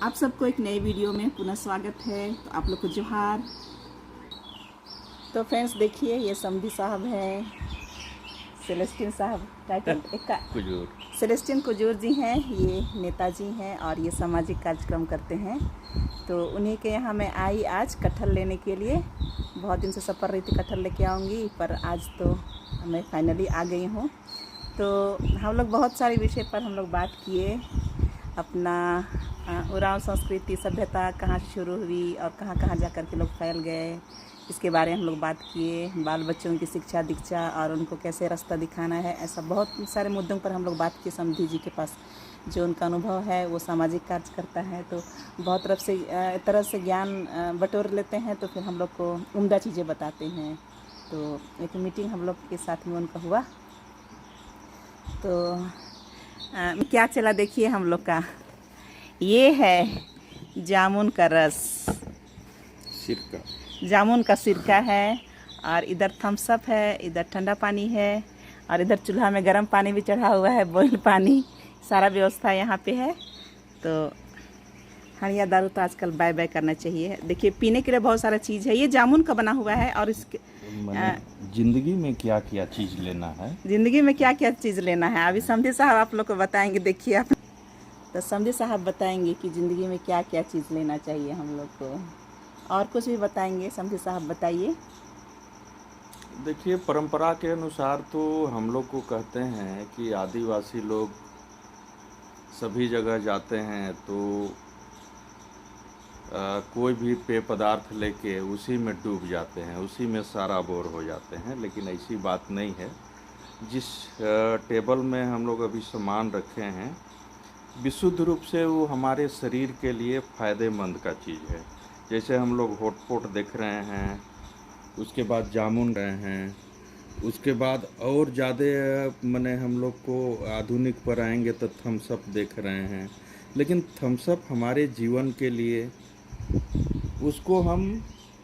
आप सबको एक नए वीडियो में पुनः स्वागत है। तो आप लोग को जोहार। तो फ्रेंड्स देखिए, ये समधी साहब हैं, सेलेस्टिन साहब टाइटल एक का कुजूर सेलेस्टिन कुजूर जी हैं, ये नेताजी हैं और ये सामाजिक कार्यक्रम करते हैं। तो उन्हीं के यहाँ मैं आई आज कटहल लेने के लिए। बहुत दिन से सफ़र रही थी, कटहल लेके आऊँगी, पर आज तो मैं फाइनली आ गई हूँ। तो हम लोग बहुत सारे विषय पर हम लोग बात किए। अपना उरांव संस्कृति सभ्यता कहाँ से शुरू हुई और कहाँ कहाँ जा कर के लोग फैल गए, इसके बारे में हम लोग बात किए। बाल बच्चों की शिक्षा दीक्षा और उनको कैसे रास्ता दिखाना है, ऐसा बहुत सारे मुद्दों पर हम लोग बात किए। समधी जी के पास जो उनका अनुभव है, वो सामाजिक कार्य करता है, तो बहुत तरह से ज्ञान बटोर लेते हैं, तो फिर हम लोग को उम्दा चीज़ें बताते हैं। तो एक मीटिंग हम लोग के साथ में उनका हुआ। तो क्या चला देखिए हम लोग का, ये है जामुन का रस, सिरका। जामुन का सिरका है, और इधर थम्स अप है, इधर ठंडा पानी है, और इधर चूल्हा में गर्म पानी भी चढ़ा हुआ है, बॉइल पानी, सारा व्यवस्था यहाँ पे है। तो हरिया दारू तो आजकल बाय बाय करना चाहिए। देखिए पीने के लिए बहुत सारा चीज़ है, ये जामुन का बना हुआ है। और इसके जिंदगी में क्या क्या चीज़ लेना है, ज़िंदगी में क्या क्या चीज़ लेना है, अभी समधी साहब आप लोग को बताएंगे। देखिए आप, तो समधी साहब बताएंगे कि ज़िंदगी में क्या क्या चीज़ लेना चाहिए हम लोग को, और कुछ भी बताएंगे। समधी साहब बताइए। देखिए परंपरा के अनुसार तो हम लोग को कहते हैं कि आदिवासी लोग सभी जगह जाते हैं तो कोई भी पेय पदार्थ लेके उसी में डूब जाते हैं, उसी में सारा बोर हो जाते हैं। लेकिन ऐसी बात नहीं है। जिस टेबल में हम लोग अभी सामान रखे हैं, विशुद्ध रूप से वो हमारे शरीर के लिए फ़ायदेमंद का चीज़ है। जैसे हम लोग हॉटपॉट देख रहे हैं, उसके बाद जामुन रहे हैं, उसके बाद और ज़्यादा मने हम लोग को आधुनिक पर आएंगे तो थम्स अप देख रहे हैं। लेकिन थम्स अप हमारे जीवन के लिए उसको हम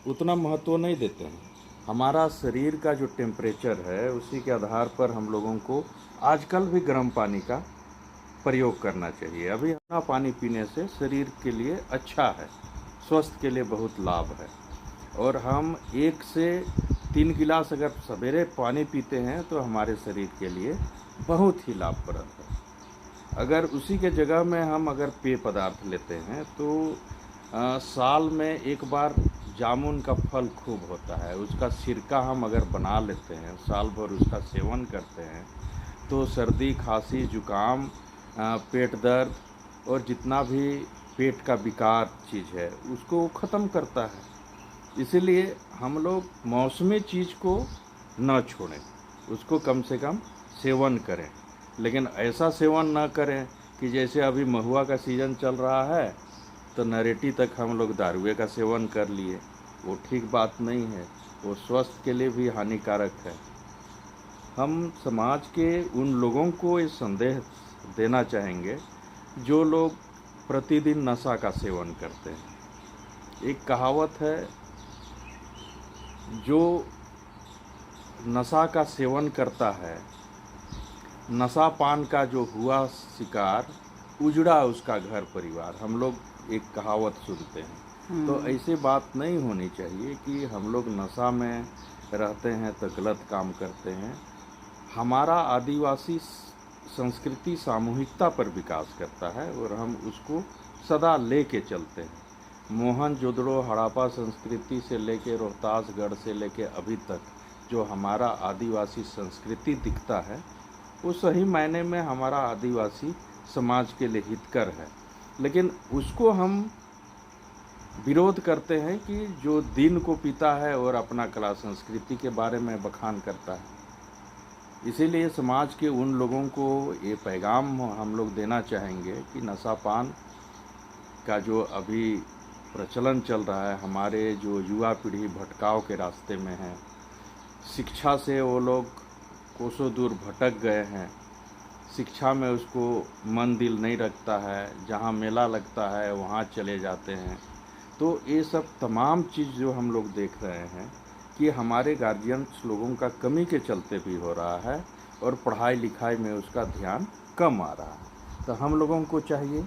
उतना महत्व नहीं देते हैं। हमारा शरीर का जो टेम्परेचर है, उसी के आधार पर हम लोगों को आजकल भी गर्म पानी का प्रयोग करना चाहिए। अभी ठंडा पानी पीने से शरीर के लिए अच्छा है, स्वास्थ्य के लिए बहुत लाभ है। और हम 1 से 3 गिलास अगर सवेरे पानी पीते हैं तो हमारे शरीर के लिए बहुत ही लाभप्रद है। अगर उसी के जगह में हम अगर पेय पदार्थ लेते हैं तो साल में एक बार जामुन का फल खूब होता है, उसका सिरका हम अगर बना लेते हैं, साल भर उसका सेवन करते हैं, तो सर्दी खांसी जुकाम, पेट दर्द और जितना भी पेट का विकार चीज़ है उसको ख़त्म करता है। इसीलिए हम लोग मौसमी चीज़ को न छोड़ें, उसको कम से कम सेवन करें। लेकिन ऐसा सेवन ना करें कि जैसे अभी महुआ का सीज़न चल रहा है तो नरेटी तक हम लोग दारुए का सेवन कर लिए। वो ठीक बात नहीं है, वो स्वास्थ्य के लिए भी हानिकारक है। हम समाज के उन लोगों को ये संदेश देना चाहेंगे जो लोग प्रतिदिन नशा का सेवन करते हैं। एक कहावत है, जो नशा का सेवन करता है, नशा पान का जो हुआ शिकार, उजड़ा उसका घर परिवार। हम लोग एक कहावत सुनते हैं। तो ऐसी बात नहीं होनी चाहिए कि हम लोग नशा में रहते हैं तो गलत काम करते हैं। हमारा आदिवासी संस्कृति सामूहिकता पर विकास करता है और हम उसको सदा ले के चलते हैं। मोहनजोदड़ो हड़प्पा संस्कृति से लेके रोहतासगढ़ से लेके अभी तक जो हमारा आदिवासी संस्कृति दिखता है, वो सही मायने में हमारा आदिवासी समाज के लिए हितकर है। लेकिन उसको हम विरोध करते हैं कि जो दिन को पीता है और अपना कला संस्कृति के बारे में बखान करता है। इसीलिए समाज के उन लोगों को ये पैगाम हम लोग देना चाहेंगे कि नशापान का जो अभी प्रचलन चल रहा है, हमारे जो युवा पीढ़ी भटकाव के रास्ते में है, शिक्षा से वो लोग कोसों दूर भटक गए हैं, शिक्षा में उसको मन दिल नहीं रखता है, जहाँ मेला लगता है वहाँ चले जाते हैं। तो ये सब तमाम चीज़ जो हम लोग देख रहे हैं कि हमारे गार्जियंस लोगों का कमी के चलते भी हो रहा है और पढ़ाई लिखाई में उसका ध्यान कम आ रहा है। तो हम लोगों को चाहिए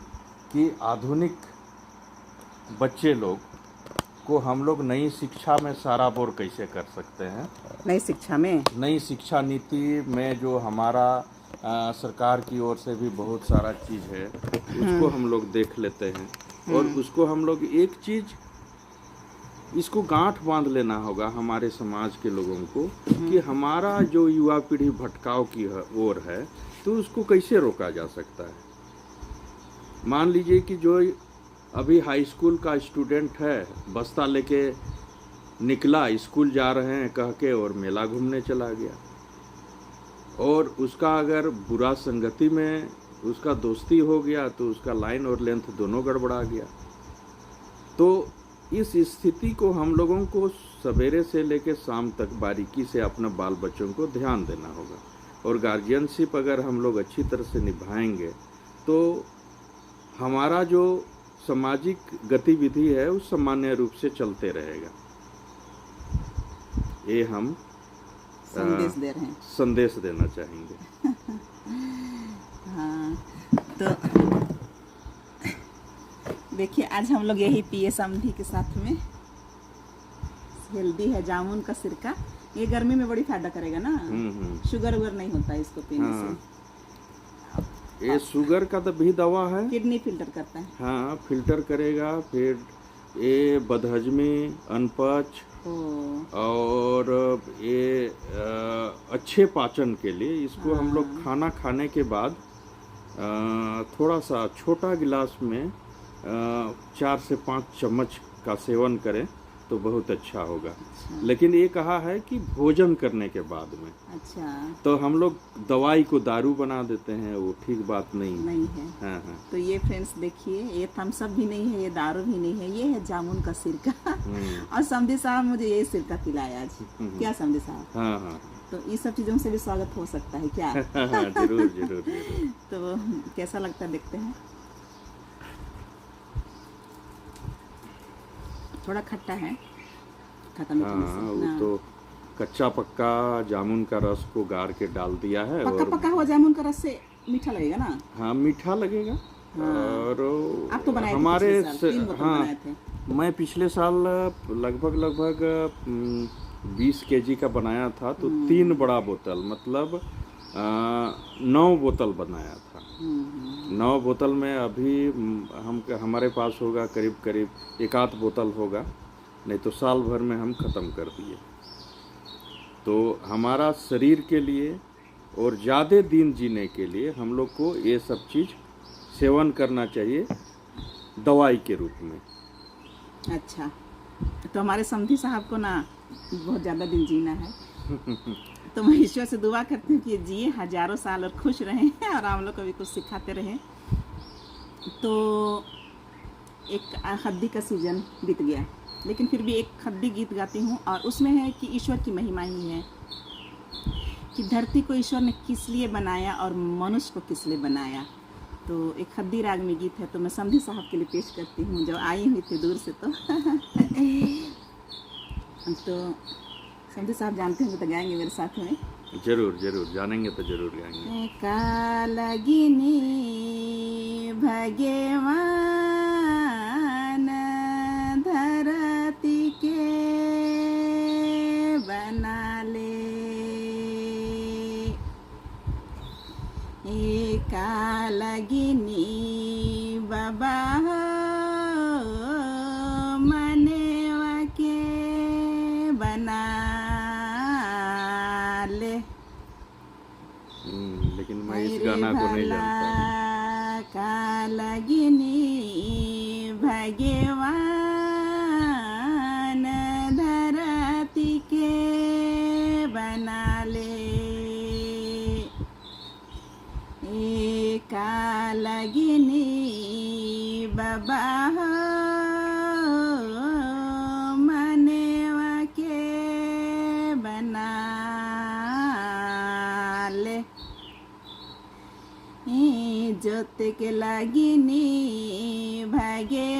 कि आधुनिक बच्चे लोग को हम लोग नई शिक्षा में सराबोर कैसे कर सकते हैं। नई शिक्षा में नई शिक्षा नीति में जो हमारा सरकार की ओर से भी बहुत सारा चीज़ है, उसको हम लोग देख लेते हैं और उसको हम लोग एक चीज़ इसको गांठ बांध लेना होगा हमारे समाज के लोगों को कि हमारा जो युवा पीढ़ी भटकाव की ओर है तो उसको कैसे रोका जा सकता है। मान लीजिए कि जो अभी हाई स्कूल का स्टूडेंट है, बस्ता लेके निकला, स्कूल जा रहे हैं कह के और मेला घूमने चला गया, और उसका अगर बुरा संगति में उसका दोस्ती हो गया तो उसका लाइन और लेंथ दोनों गड़बड़ा गया। तो इस स्थिति को हम लोगों को सवेरे से लेकर शाम तक बारीकी से अपने बाल बच्चों को ध्यान देना होगा, और गार्जियनशिप अगर हम लोग अच्छी तरह से निभाएंगे तो हमारा जो सामाजिक गतिविधि है वो सामान्य रूप से चलते रहेगा। ये हम संदेश दे रहे हैं, संदेश देना चाहेंगे। हाँ, तो देखिए आज हम लोग यही पिए समधी के साथ में। हेल्दी है जामुन का सिरका, ये गर्मी में बड़ी फायदा करेगा ना। शुगर वुगर नहीं होता है इसको पीने से। ये शुगर का तो भी दवा है, किडनी फिल्टर करता है। हाँ, फिल्टर करेगा। फिर ये बदहजमी, अनपच और ये अच्छे पाचन के लिए इसको हम लोग खाना खाने के बाद थोड़ा सा छोटा गिलास में 4 से 5 चम्मच का सेवन करें तो बहुत अच्छा होगा। अच्छा। लेकिन ये कहा है कि भोजन करने के बाद में। अच्छा। तो हम लोग दवाई को दारू बना देते हैं, वो ठीक बात नहीं है। हाँ हाँ। तो ये फ्रेंड्स देखिए, ये थम्स अप भी नहीं है, ये दारू भी नहीं है, ये है जामुन का सिरका। और समधी साहब मुझे ये सिरका पिलाया आज। क्या समधी साहब? हाँ हाँ। तो ये सब चीजों से भी स्वागत हो सकता है क्या? जरूर जरूर जरूर। तो कैसा लगता है देखते हैं। थोड़ा खट्टा है, खत्म वो तो कच्चा पक्का जामुन का रस को गार के डाल दिया है। पक्का और पक्का हुआ जामुन का रस से मीठा लगेगा ना? हाँ, मीठा लगेगा। और आप तो बनाए हमारे थे 3 बोतल बनाए थे। मैं पिछले साल लगभग 20 केजी का बनाया था, तो 3 बड़ा बोतल मतलब 9 बोतल बनाया था। 9 बोतल में अभी हमारे पास होगा करीब 1 बोतल होगा, नहीं तो साल भर में हम ख़त्म कर दिए। तो हमारा शरीर के लिए और ज़्यादा दिन जीने के लिए हम लोग को ये सब चीज़ सेवन करना चाहिए दवाई के रूप में। अच्छा, तो हमारे समधी साहब को ना बहुत ज़्यादा दिन जीना है। तो मैं ईश्वर से दुआ करती हूँ कि जिए हजारों साल और खुश रहें और हम लोग को भी कुछ सिखाते रहें। तो एक हद्दी का सीजन बीत गया, लेकिन फिर भी एक हद्दी गीत गाती हूँ, और उसमें है कि ईश्वर की महिमा ही है कि धरती को ईश्वर ने किस लिए बनाया और मनुष्य को किस लिए बनाया। तो एक हद्दी राग में गीत है, तो मैं समधी साहब के लिए पेश करती हूँ, जब आई हुई थी दूर से। तो समधी साहब जानते हैं तो गाएंगे मेरे साथ में। जरूर जरूर, जानेंगे तो जरूर गाएंगे। कालगिनी भगवान धरती के बना ले, कालगिनी बाबा मनेवा के बना ले। लेकिन मैं इस गाना को नहीं जानता। कालगिनी भगवान धरती के बना ले, कालगिनी बाबा मनेवा के बना ले, जोत के लगिनी भगवान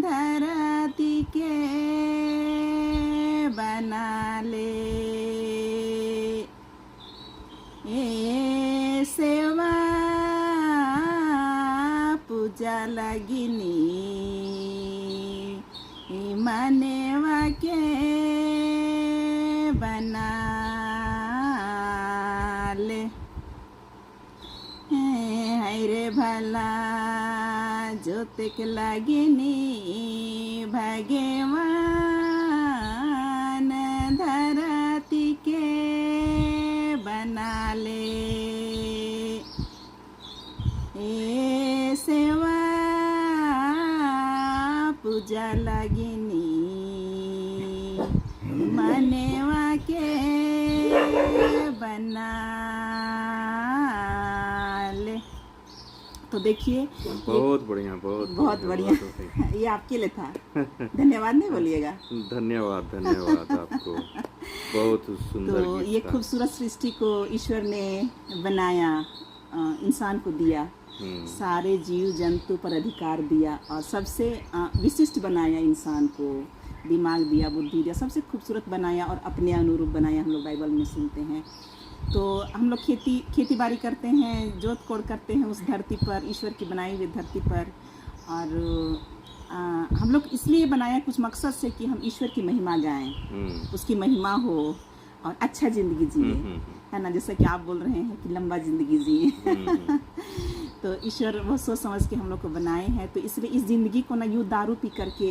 धरती के बना ले, सेवा पूजा लगिनी मनवा के बना ले रे भला जोतक लगिनी भगवान धरती के बना ले सेवा पूजा लगिनी मनवा के बना ले। तो देखिए बहुत बढ़िया, बहुत बढ़िया ये आपके लिए था। धन्यवाद नहीं बोलिएगा। धन्यवाद आपको, बहुत सुंदर। तो ये खूबसूरत सृष्टि को ईश्वर ने बनाया, इंसान को दिया, सारे जीव जंतु पर अधिकार दिया और सबसे विशिष्ट बनाया इंसान को, दिमाग दिया, बुद्धि दिया, सबसे खूबसूरत बनाया और अपने अनुरूप बनाया। हम लोग बाइबल में सुनते हैं। तो हम लोग खेती बाड़ी करते हैं, जोत कोड़ करते हैं उस धरती पर, ईश्वर की बनाई हुई धरती पर। और हम लोग इसलिए बनाया कुछ मकसद से कि हम ईश्वर की महिमा गाएं, उसकी महिमा हो और अच्छा ज़िंदगी जिए, है ना। जैसा कि आप बोल रहे हैं कि लंबा ज़िंदगी जिए। तो ईश्वर वो सोच समझ के हम लोग को बनाए हैं। तो इसलिए इस ज़िंदगी को ना यूँ दारू पी करके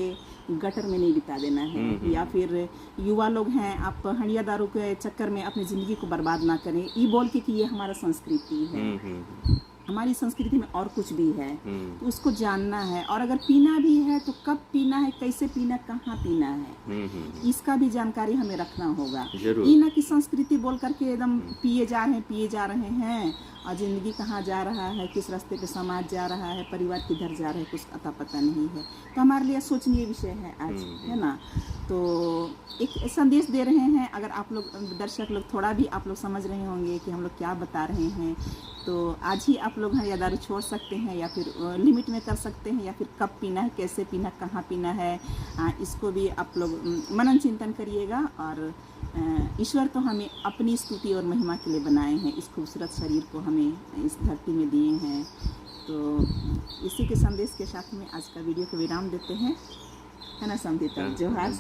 गटर में नहीं बिता देना है, या फिर युवा लोग हैं, आप हंडिया दारू के चक्कर में अपनी ज़िंदगी को बर्बाद ना करें, ये बोल के कि ये हमारा संस्कृति है। हमारी संस्कृति में और कुछ भी है, तो उसको जानना है। और अगर पीना भी है तो कब पीना है, कैसे पीना, कहाँ पीना है, इसका भी जानकारी हमें रखना होगा। ये ना कि संस्कृति बोल करके एकदम पिए जा रहे हैं और ज़िंदगी कहाँ जा रहा है, किस रास्ते पे समाज जा रहा है, परिवार किधर जा रहा है, कुछ अता पता नहीं है। तो हमारे लिए सोचनीय विषय है आज, है ना। तो एक संदेश दे रहे हैं। अगर आप लोग दर्शक लोग थोड़ा भी आप लोग समझ रहे होंगे कि हम लोग क्या बता रहे हैं, तो आज ही आप लोग या दारू छोड़ सकते हैं, या फिर लिमिट में कर सकते हैं, या फिर कब पीना है, कैसे पीना, कहाँ पीना है, इसको भी आप लोग मनन चिंतन करिएगा। और ईश्वर तो हमें अपनी स्तुति और महिमा के लिए बनाए हैं, इस खूबसूरत शरीर को हमें इस धरती में दिए हैं। तो इसी के संदेश के साथ में आज का वीडियो को विराम देते हैं, है ना समझी। जोहार।